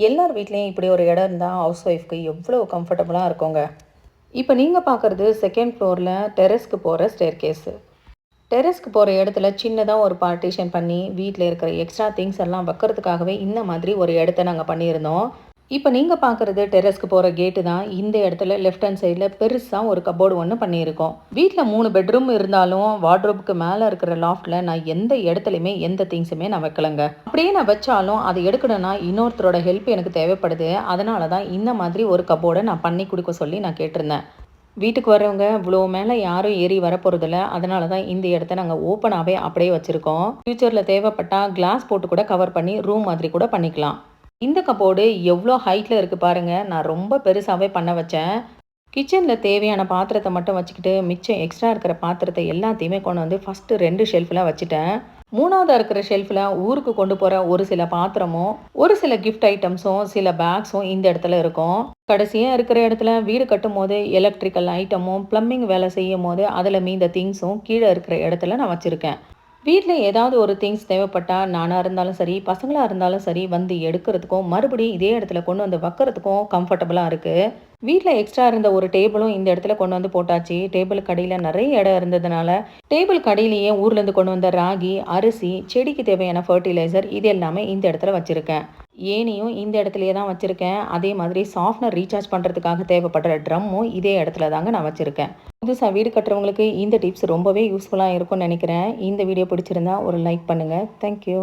எல்லார் வீட்லேயும் இப்படி ஒரு இடம் இருந்தால் ஹவுஸ் ஒய்ஃப்க்கு எவ்வளோ கம்ஃபர்டபுளாக இருக்குங்க. இப்போ நீங்கள் பார்க்குறது செகண்ட் ஃப்ளோரில் டெரஸ்க்கு போகிற ஸ்டேர்கேஸு. டெரஸ்க்கு போகிற இடத்துல சின்னதாக ஒரு பார்ட்டிஷன் பண்ணி வீட்டில் இருக்கிற எக்ஸ்ட்ரா திங்ஸ் எல்லாம் வைக்கிறதுக்காகவே இந்த மாதிரி ஒரு இடத்த நாங்கள் பண்ணியிருந்தோம். இப்போ நீங்கள் பார்க்குறது டெரஸ்க்கு போகிற கேட்டு தான். இந்த இடத்துல லெஃப்ட் ஹேண்ட் சைடில் பெருசாக ஒரு கபோர்டு ஒன்று பண்ணியிருக்கோம். வீட்டில் 3 பெட்ரூம் இருந்தாலும் வார்ட்ரோப்புக்கு மேலே இருக்கிற லாஃப்டில் நான் எந்த இடத்துலையுமே எந்த திங்ஸுமே நான் வைக்கலைங்க. அப்படியே நான் வச்சாலும் அதை எடுக்கணும்னா இன்னொருத்தரோட ஹெல்ப் எனக்கு தேவைப்படுது. அதனால தான் இந்த மாதிரி ஒரு கபோர்டை நான் பண்ணி கொடுக்க சொல்லி நான் கேட்டிருந்தேன். வீட்டுக்கு வரவங்க இவ்வளோ மேலே யாரும் ஏறி வரப்போகிறதில்ல. அதனால தான் இந்த இடத்த நாங்கள் ஓப்பனாகவே அப்படியே வச்சுருக்கோம். ஃப்யூச்சரில் தேவைப்பட்டால் கிளாஸ் போட்டு கூட கவர் பண்ணி ரூம் மாதிரி கூட பண்ணிக்கலாம். இந்த கபோர்டு எவ்வளோ ஹைட்டில் இருக்குது பாருங்கள். நான் ரொம்ப பெருசாகவே பண்ண வச்சேன். கிச்சனில் தேவையான பாத்திரத்தை மட்டும் வச்சுக்கிட்டு மிச்சம் எக்ஸ்ட்ரா இருக்கிற பாத்திரத்தை எல்லாத்தையுமே கொண்டு வந்து ஃபஸ்ட்டு 2 ஷெல்ஃபில் வச்சுட்டேன். 3ஆவதாக இருக்கிற ஷெல்ஃபில் ஊருக்கு கொண்டு போகிற ஒரு சில பாத்திரமும் ஒரு சில கிஃப்ட் ஐட்டம்ஸும் சில பேக்ஸும் இந்த இடத்துல இருக்கும். கடைசியாக இருக்கிற இடத்துல வீடு கட்டும் போது எலக்ட்ரிக்கல் ஐட்டமும் ப்ளம்பிங் வேலை செய்யும் போது அதில் மீந்த திங்ஸும் கீழே இருக்கிற இடத்துல நான் வச்சுருக்கேன். வீட்டில் ஏதாவது ஒரு திங்ஸ் தேவைப்பட்டால் நானாக இருந்தாலும் சரி பசங்களாக இருந்தாலும் சரி வந்து எடுக்கிறதுக்கும் மறுபடியும் இதே இடத்துல கொண்டு வந்து வைக்கிறதுக்கும் கம்ஃபர்டபுளாக இருக்குது. வீட்டில் எக்ஸ்ட்ரா இருந்த ஒரு டேபிளும் இந்த இடத்துல கொண்டு வந்து போட்டாச்சு. டேபிள் கடையில் நிறைய இடம் இருந்ததுனால டேபிள் கடையிலேயே ஊர்லேருந்து கொண்டு வந்த ராகி, அரிசி, செடிக்கு தேவையான ஃபர்டிலைசர் இது எல்லாமே இந்த இடத்துல வச்சுருக்கேன். ஏனியும் இந்த இடத்துலையே தான் வச்சுருக்கேன். அதே மாதிரி சாஃப்ட்னர் ரீசார்ஜ் பண்ணுறதுக்காக தேவைப்படுற ட்ரம்மும் இதே இடத்துல தாங்க நான் வச்சுருக்கேன். புதுசாக வீடு கட்டுறவங்களுக்கு இந்த டிப்ஸ் ரொம்பவே யூஸ்ஃபுல்லாக இருக்கும்னு நினைக்கிறேன். இந்த வீடியோ பிடிச்சிருந்தா ஒரு லைக் பண்ணுங்கள். தேங்க்யூ.